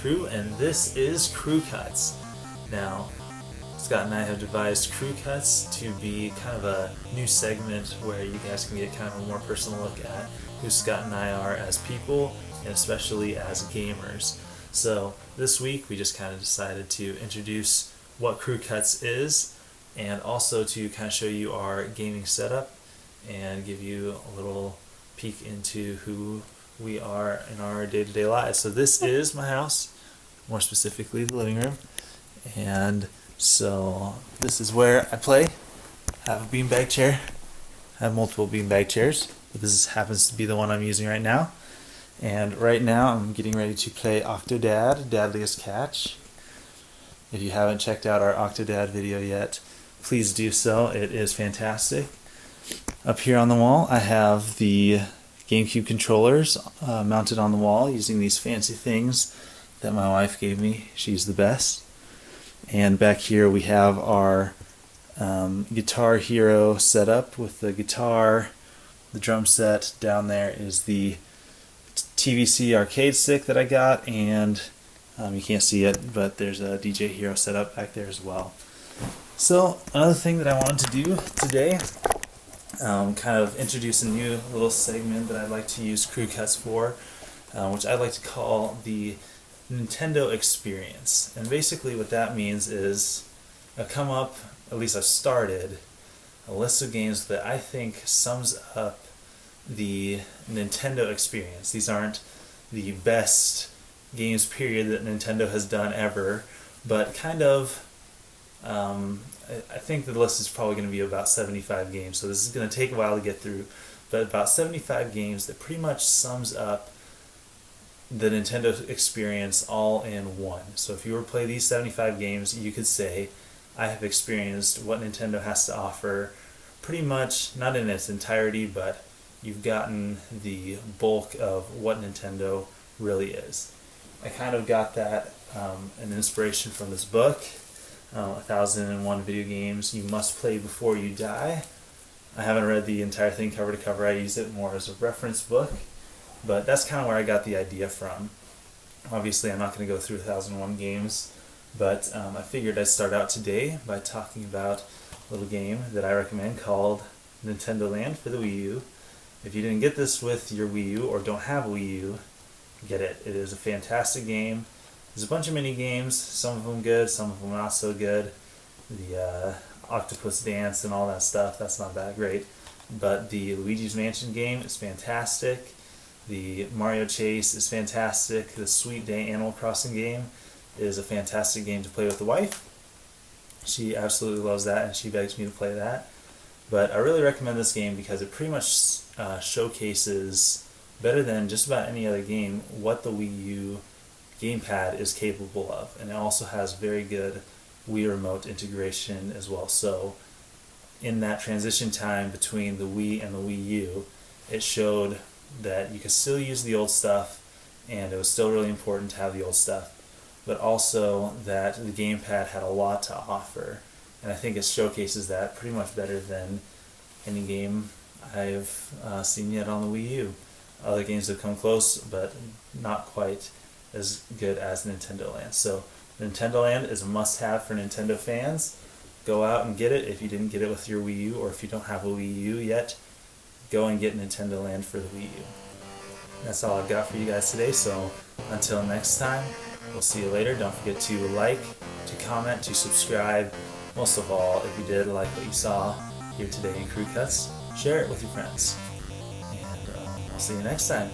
Crew, and this is Crew Cuts. Now, Scott and I have devised Crew Cuts to be kind of a new segment where you guys can get kind of a more personal look at who Scott and I are as people, and especially as gamers. So this week we just kind of decided to introduce what Crew Cuts is, and also to kind of show you our gaming setup and give you a little peek into who we are in our day-to-day lives. So this is my house, more specifically the living room, and so this is where I play. I have a beanbag chair. I have multiple beanbag chairs, but this happens to be the one I'm using right now. And right now I'm getting ready to play Octodad, Dadliest Catch. If you haven't checked out our Octodad video yet, please do so. It is fantastic. Up here on the wall I have the GameCube controllers mounted on the wall using these fancy things that my wife gave me. She's the best. And back here we have our Guitar Hero setup with the guitar, the drum set. Down there is the TBC arcade stick that I got, and you can't see it, but there's a DJ Hero setup back there as well. So another thing that I wanted to do today, kind of introduce a new little segment that I'd like to use Crew Cuts for, which I'd like to call the Nintendo Experience. And basically what that means is I've come up, at least I've started, a list of games that I think sums up the Nintendo Experience. These aren't the best games period that Nintendo has done ever, but kind of I think the list is probably going to be about 75 games, so this is going to take a while to get through, but about 75 games that pretty much sums up the Nintendo Experience all in one. So if you were to play these 75 games, you could say, I have experienced what Nintendo has to offer pretty much, not in its entirety, but you've gotten the bulk of what Nintendo really is. I kind of got that an inspiration from this book, 1001 Video Games You Must Play Before You Die. I haven't read the entire thing cover to cover. I use it more as a reference book, but that's kind of where I got the idea from. Obviously I'm not going to go through 1001 games, but I figured I'd start out today by talking about a little game that I recommend called Nintendo Land for the Wii U. If you didn't get this with your Wii U or don't have a Wii U, get it. It is a fantastic game. There's a bunch of mini games, some of them good, some of them not so good. The Octopus Dance and all that stuff, that's not that great. But the Luigi's Mansion game is fantastic. The Mario Chase is fantastic. The Sweet Day Animal Crossing game is a fantastic game to play with the wife. She absolutely loves that, and she begs me to play that. But I really recommend this game because it pretty much showcases, better than just about any other game, what the Wii U gamepad is capable of. And it also has very good Wii Remote integration as well. So in that transition time between the Wii and the Wii U, it showed that you could still use the old stuff, and it was still really important to have the old stuff, but also that the gamepad had a lot to offer. And I think it showcases that pretty much better than any game I've seen yet on the Wii U. Other games have come close, but not quite as good as Nintendo Land. So Nintendo Land is a must-have for Nintendo fans. Go out and get it if you didn't get it with your Wii U, or if you don't have a Wii U yet, go and get Nintendo Land for the Wii U. That's all I've got for you guys today, so until next time, we'll see you later. Don't forget to like, to comment, to subscribe. Most of all, if you did like what you saw here today in Crew Cuts, share it with your friends. And I'll see you next time.